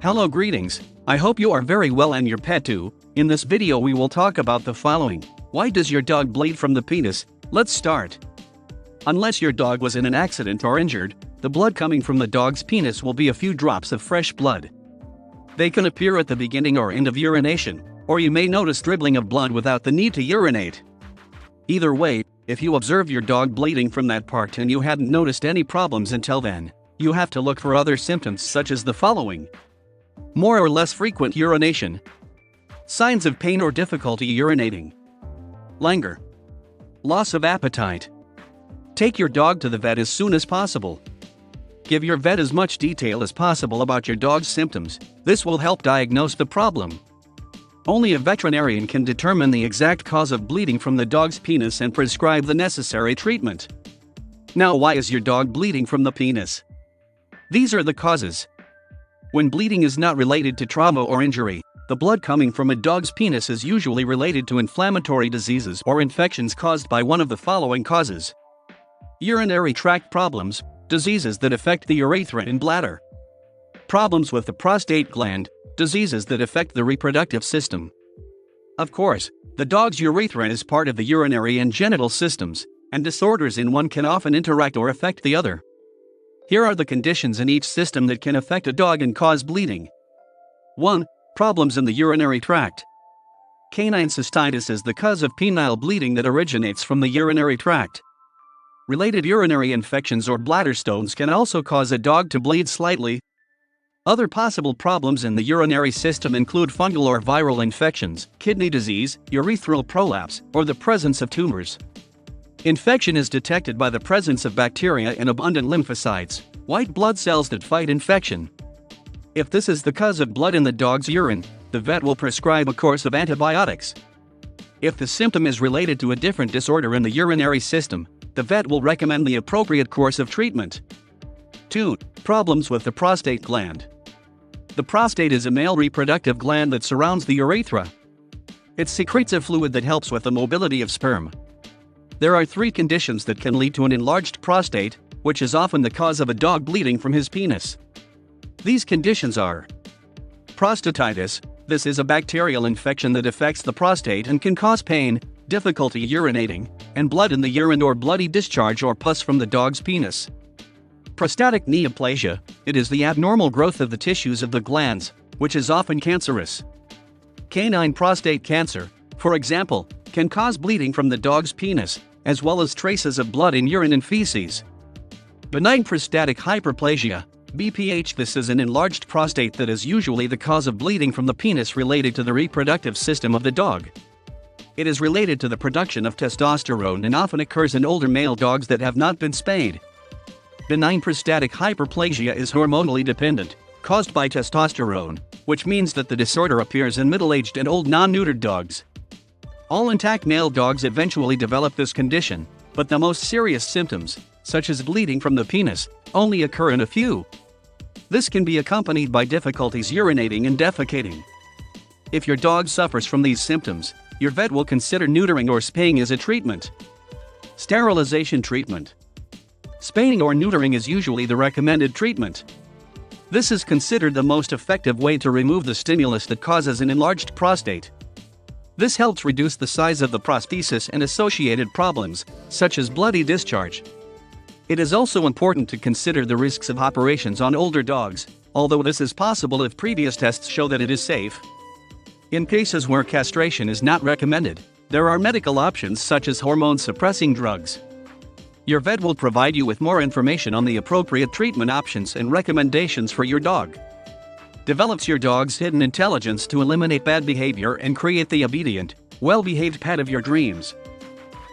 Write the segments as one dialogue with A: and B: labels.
A: Hello, greetings. I hope you are very well and your pet too. In this video we will talk about the following. Why does your dog bleed from the penis? Let's start. Unless your dog was in an accident or injured, the blood coming from the dog's penis will be a few drops of fresh blood. They can appear at the beginning or end of urination, or you may notice dribbling of blood without the need to urinate. Either way, if you observe your dog bleeding from that part and you hadn't noticed any problems until then, you have to look for other symptoms such as the following. More or less frequent urination. Signs of pain or difficulty urinating. Languor. Loss of appetite. Take your dog to the vet as soon as possible. Give your vet as much detail as possible about your dog's symptoms. This will help diagnose the problem. Only a veterinarian can determine the exact cause of bleeding from the dog's penis and prescribe the necessary treatment. Now, why is your dog bleeding from the penis? These are the causes. When bleeding is not related to trauma or injury, the blood coming from a dog's penis is usually related to inflammatory diseases or infections caused by one of the following causes. Urinary tract problems, diseases that affect the urethra and bladder. Problems with the prostate gland, diseases that affect the reproductive system. Of course, the dog's urethra is part of the urinary and genital systems, and disorders in one can often interact or affect the other. Here are the conditions in each system that can affect a dog and cause bleeding. 1. Problems in the urinary tract. Canine cystitis is the cause of penile bleeding that originates from the urinary tract. Related urinary infections or bladder stones can also cause a dog to bleed slightly. Other possible problems in the urinary system include fungal or viral infections, kidney disease, urethral prolapse, or the presence of tumors. Infection is detected by the presence of bacteria and abundant lymphocytes, white blood cells that fight infection. If this is the cause of blood in the dog's urine, the vet will prescribe a course of antibiotics. If the symptom is related to a different disorder in the urinary system, the vet will recommend the appropriate course of treatment. 2. Problems with the prostate gland. The prostate is a male reproductive gland that surrounds the urethra. It secretes a fluid that helps with the mobility of sperm. There are 3 conditions that can lead to an enlarged prostate, which is often the cause of a dog bleeding from his penis. These conditions are prostatitis. This is a bacterial infection that affects the prostate and can cause pain, difficulty urinating, and blood in the urine or bloody discharge or pus from the dog's penis. Prostatic neoplasia. It is the abnormal growth of the tissues of the glands, which is often cancerous. Canine prostate cancer, for example, can cause bleeding from the dog's penis, as well as traces of blood in urine and feces. Benign prostatic hyperplasia, BPH. This is an enlarged prostate that is usually the cause of bleeding from the penis related to the reproductive system of the dog. It is related to the production of testosterone and often occurs in older male dogs that have not been spayed. Benign prostatic hyperplasia is hormonally dependent, caused by testosterone, which means that the disorder appears in middle-aged and old non-neutered dogs. All intact male dogs eventually develop this condition, but the most serious symptoms, such as bleeding from the penis, only occur in a few. This can be accompanied by difficulties urinating and defecating. If your dog suffers from these symptoms, your vet will consider neutering or spaying as a treatment. Sterilization treatment. Spaying or neutering is usually the recommended treatment. This is considered the most effective way to remove the stimulus that causes an enlarged prostate. This helps reduce the size of the prosthesis and associated problems, such as bloody discharge. It is also important to consider the risks of operations on older dogs, although this is possible if previous tests show that it is safe. In cases where castration is not recommended, there are medical options such as hormone-suppressing drugs. Your vet will provide you with more information on the appropriate treatment options and recommendations for your dog. Develops your dog's hidden intelligence to eliminate bad behavior and create the obedient, well-behaved pet of your dreams.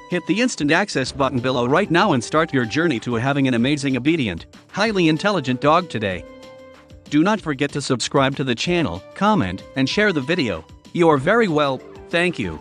A: Hit the instant access button below right now and start your journey to having an amazing, obedient, highly intelligent dog today. Do not forget to subscribe to the channel, comment, and share the video. You are very well, thank you.